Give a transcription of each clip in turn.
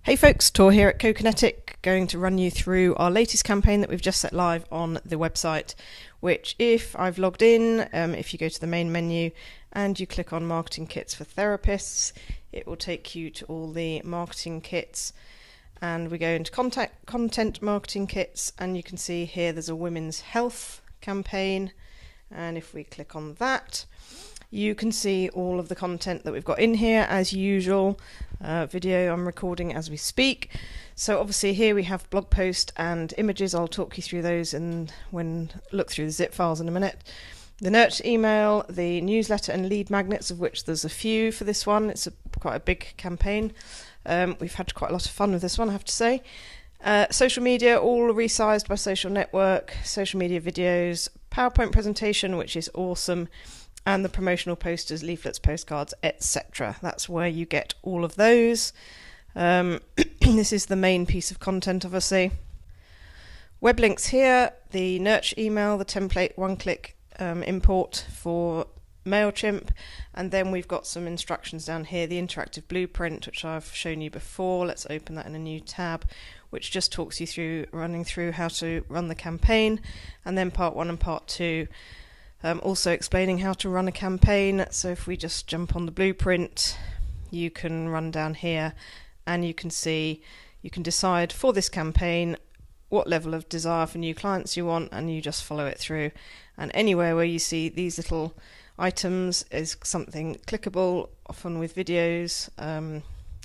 Hey folks, Tor here at Co-Kinetic, going to run you through our latest campaign that we've just set live on the website, which if I've logged in, if you go to the main menu and you click on Marketing Kits for Therapists, it will take you to all the marketing kits, and we go into content marketing kits, and you can see here there's a women's health campaign, and if we click on that, you can see all of the content that we've got in here as usual. Video I'm recording as we speak. So obviously here we have blog post and images. I'll talk you through those and look through the zip files in a minute. The nurture email, the newsletter and lead magnets, of which there's a few for this one. It's quite a big campaign. We've had quite a lot of fun with this one, I have to say. Social media, all resized by social network, social media videos, PowerPoint presentation, which is awesome, and the promotional posters, leaflets, postcards, etc. That's where you get all of those. This is the main piece of content, obviously. Web links here, the nurture email, the template one-click import for MailChimp, and then we've got some instructions down here, the interactive blueprint, which I've shown you before. Let's open that in a new tab, which just talks you through running through how to run the campaign, and then part 1 and part 2. Also explaining how to run a campaign. So if we just jump on the blueprint, you can run down here and you can see, you can decide for this campaign what level of desire for new clients you want, and you just follow it through. And anywhere where you see these little items is something clickable, often with videos.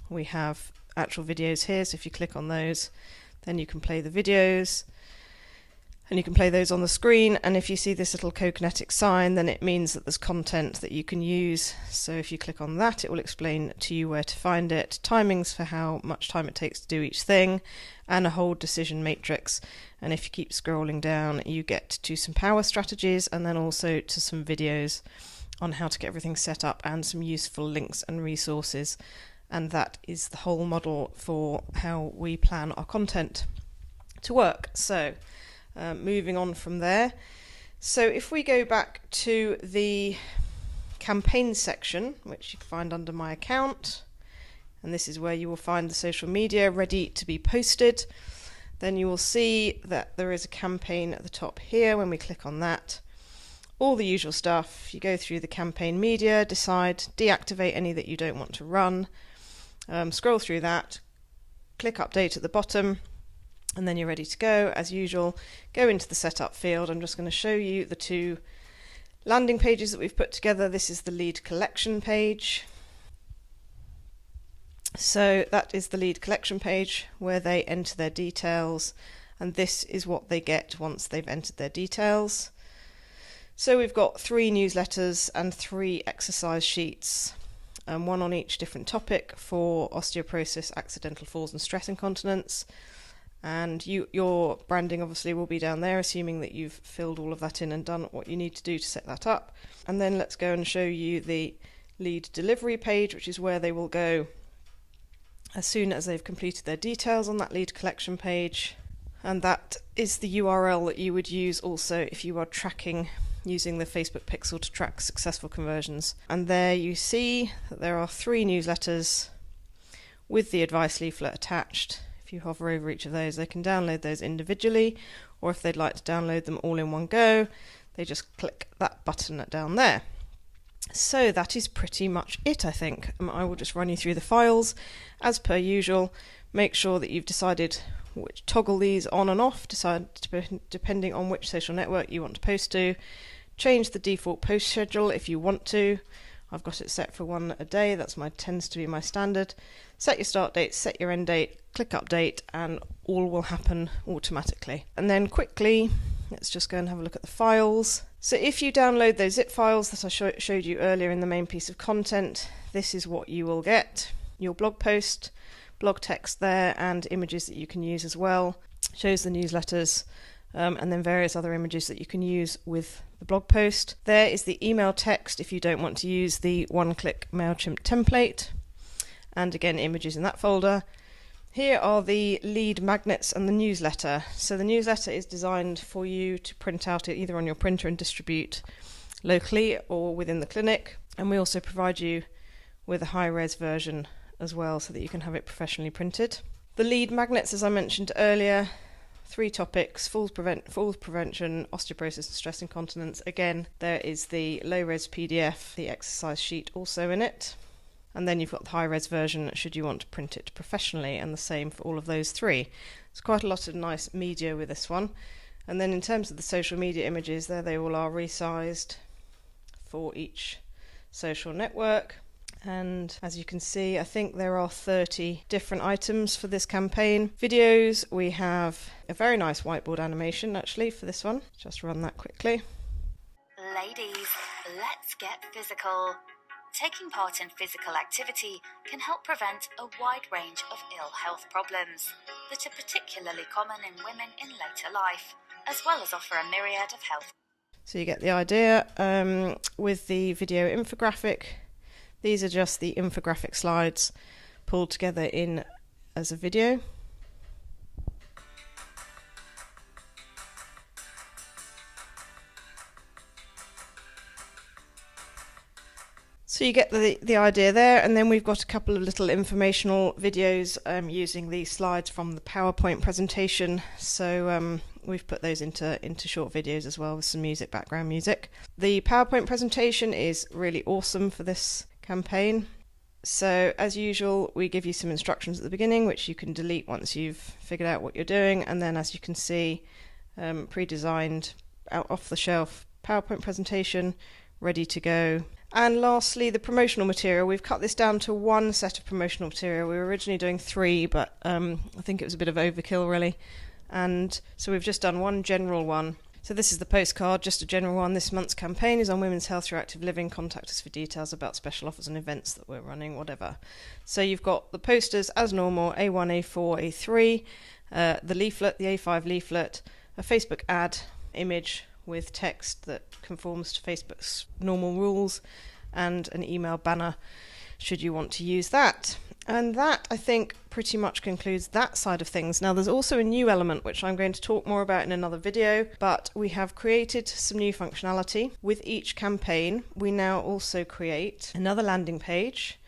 We have actual videos here, so if you click on those, then you can play the videos. And you can play those on the screen, and if you see this little Co-Kinetic sign, then it means that there's content that you can use. So if you click on that, it will explain to you where to find it, timings for how much time it takes to do each thing, and a whole decision matrix. And if you keep scrolling down, you get to some power strategies, and then also to some videos on how to get everything set up, and some useful links and resources. And that is the whole model for how we plan our content to work. So moving on from there. So if we go back to the campaign section, which you can find under my account, and this is where you will find the social media ready to be posted, then you will see that there is a campaign at the top here. When we click on that, all the usual stuff, you go through the campaign media, decide, deactivate any that you don't want to run, scroll through that, click update at the bottom, and then you're ready to go. As usual, go into the setup field. I'm just going to show you the two landing pages that we've put together. This is the lead collection page. So that is the lead collection page where they enter their details, and this is what they get once they've entered their details. So we've got 3 newsletters and 3 exercise sheets, one on each different topic for osteoporosis, accidental falls and stress incontinence. And your branding obviously will be down there, assuming that you've filled all of that in and done what you need to do to set that up. And then let's go and show you the lead delivery page, which is where they will go as soon as they've completed their details on that lead collection page. And that is the URL that you would use also if you are tracking using the Facebook pixel to track successful conversions. And there you see that there are 3 newsletters with the advice leaflet attached. If you hover over each of those, they can download those individually, or if they'd like to download them all in one go, they just click that button down there. So that is pretty much it, I think. I will just run you through the files as per usual. Make sure that you've decided which toggle these on and off, depending on which social network you want to post to. Change the default post schedule if you want to. I've got it set for 1 a day. Tends to be my standard. Set your start date, set your end date, click update, and all will happen automatically. And then quickly, let's just go and have a look at the files. So if you download those zip files that I showed you earlier in the main piece of content, this is what you will get. Your blog post, blog text there, and images that you can use as well. Shows the newsletters, and then various other images that you can use with the blog post. There is the email text if you don't want to use the one-click MailChimp template, and again images in that folder. Here are the lead magnets and the newsletter. So the newsletter is designed for you to print out either on your printer and distribute locally or within the clinic, and we also provide you with a high-res version as well so that you can have it professionally printed. The lead magnets, as I mentioned earlier, 3 topics: falls prevention, osteoporosis and stress incontinence. Again, there is the low-res PDF, the exercise sheet also in it. And then you've got the high-res version should you want to print it professionally, and the same for all of those 3. It's quite a lot of nice media with this one. And then in terms of the social media images, there they all are resized for each social network. And as you can see, I think there are 30 different items for this campaign. Videos, we have a very nice whiteboard animation actually for this one. Just run that quickly. Ladies, let's get physical. Taking part in physical activity can help prevent a wide range of ill health problems that are particularly common in women in later life, as well as offer a myriad of health. So you get the idea. With the video infographic, these are just the infographic slides pulled together in as a video. So you get the idea there, and then we've got a couple of little informational videos using these slides from the PowerPoint presentation. So we've put those into short videos as well with some music, background music. The PowerPoint presentation is really awesome for this campaign. So as usual, we give you some instructions at the beginning which you can delete once you've figured out what you're doing, and then as you can see, pre-designed, out off the shelf PowerPoint presentation ready to go. And lastly, the promotional material. We've cut this down to 1 set of promotional material. We were originally doing 3, but I think it was a bit of overkill really, and so we've just done 1 general one. So this is the postcard, just a general one. This month's campaign is on women's health through active living. Contact us for details about special offers and events that we're running, whatever. So you've got the posters as normal, A1, A4, A3, the leaflet, the A5 leaflet, a Facebook ad image with text that conforms to Facebook's normal rules, and an email banner should you want to use that. And that, I think, pretty much concludes that side of things. Now, there's also a new element which I'm going to talk more about in another video, but we have created some new functionality. With each campaign, we now also create another landing page,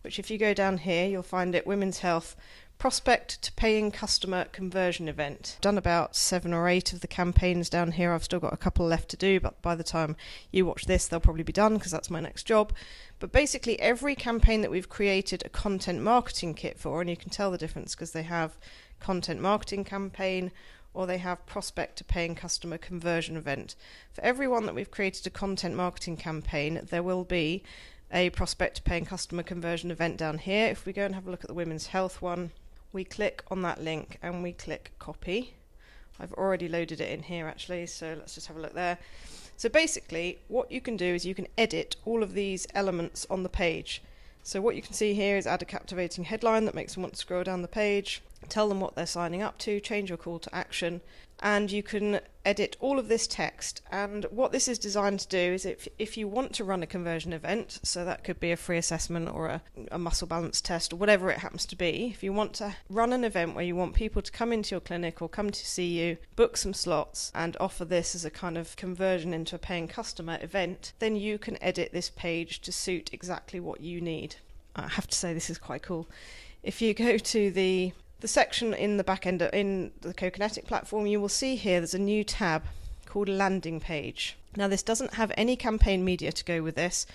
which if you go down here, you'll find it Women's Health Prospect to Paying Customer Conversion Event. I've done about 7 or 8 of the campaigns down here. I've still got a couple left to do, but by the time you watch this, they'll probably be done because that's my next job. But basically every campaign that we've created a content marketing kit for, and you can tell the difference because they have content marketing campaign or they have prospect to paying customer conversion event. For every one that we've created a content marketing campaign, there will be a prospect to paying customer conversion event down here. If we go and have a look at the women's health one, we click on that link and we click copy. I've already loaded it in here actually, so let's just have a look there. So basically what you can do is you can edit all of these elements on the page. So what you can see here is add a captivating headline that makes them want to scroll down the page, tell them what they're signing up to, change your call to action, and you can edit all of this text. And what this is designed to do is if you want to run a conversion event, so that could be a free assessment or a muscle balance test or whatever it happens to be, if you want to run an event where you want people to come into your clinic or come to see you, book some slots and offer this as a kind of conversion into a paying customer event, then you can edit this page to suit exactly what you need. I have to say this is quite cool. If you go to the section in the back end in the Co-Kinetic platform, you will see here there's a new tab called landing page. Now this doesn't have any campaign media to go with this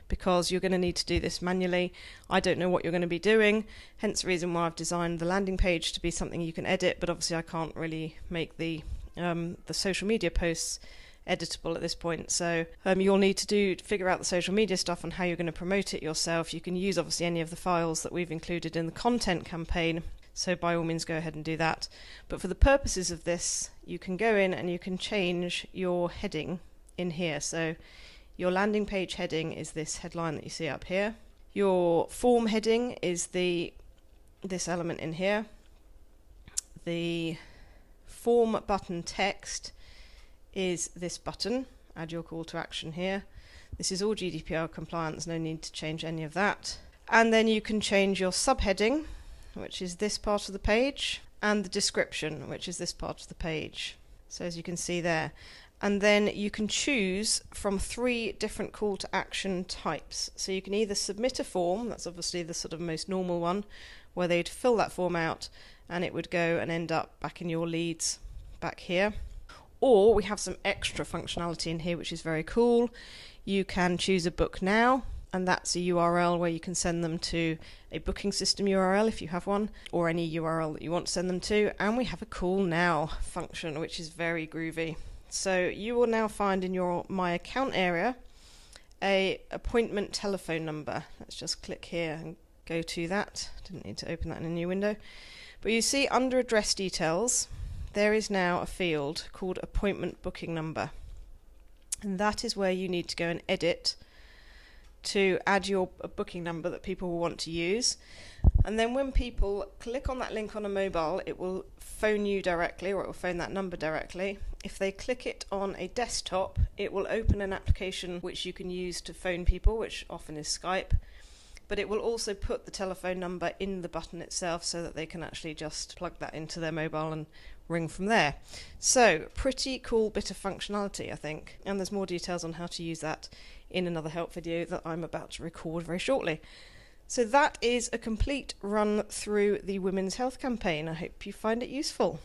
because you're going to need to do this manually. I don't know what you're going to be doing, hence the reason why I've designed the landing page to be something you can edit, but obviously I can't really make the social media posts editable at this point, so you'll need to figure out the social media stuff and how you're going to promote it yourself. You can use obviously any of the files that we've included in the content campaign, so by all means go ahead and do that. But for the purposes of this, you can go in and you can change your heading in here. So your landing page heading is this headline that you see up here. Your form heading is this element in here. The form button text is this button, add your call to action here. This is all GDPR compliant, no need to change any of that. And then you can change your subheading, which is this part of the page, and the description, which is this part of the page. So as you can see there. And then you can choose from 3 different call to action types. So you can either submit a form, that's obviously the sort of most normal one, where they'd fill that form out and it would go and end up back in your leads back here. Or we have some extra functionality in here which is very cool. You can choose a book now, and that's a URL where you can send them to a booking system URL if you have one, or any URL that you want to send them to. And we have a call now function which is very groovy. So you will now find in your My Account area a appointment telephone number. Let's just click here and go to that. Didn't need to open that in a new window. But you see under address details, there is now a field called appointment booking number. And that is where you need to go and edit to add your booking number that people will want to use. And then when people click on that link on a mobile, it will phone you directly, or it will phone that number directly. If they click it on a desktop, it will open an application which you can use to phone people, which often is Skype. But it will also put the telephone number in the button itself so that they can actually just plug that into their mobile and ring from there. So, pretty cool bit of functionality, I think. And there's more details on how to use that in another help video that I'm about to record very shortly. So that is a complete run through the Women's Health campaign. I hope you find it useful.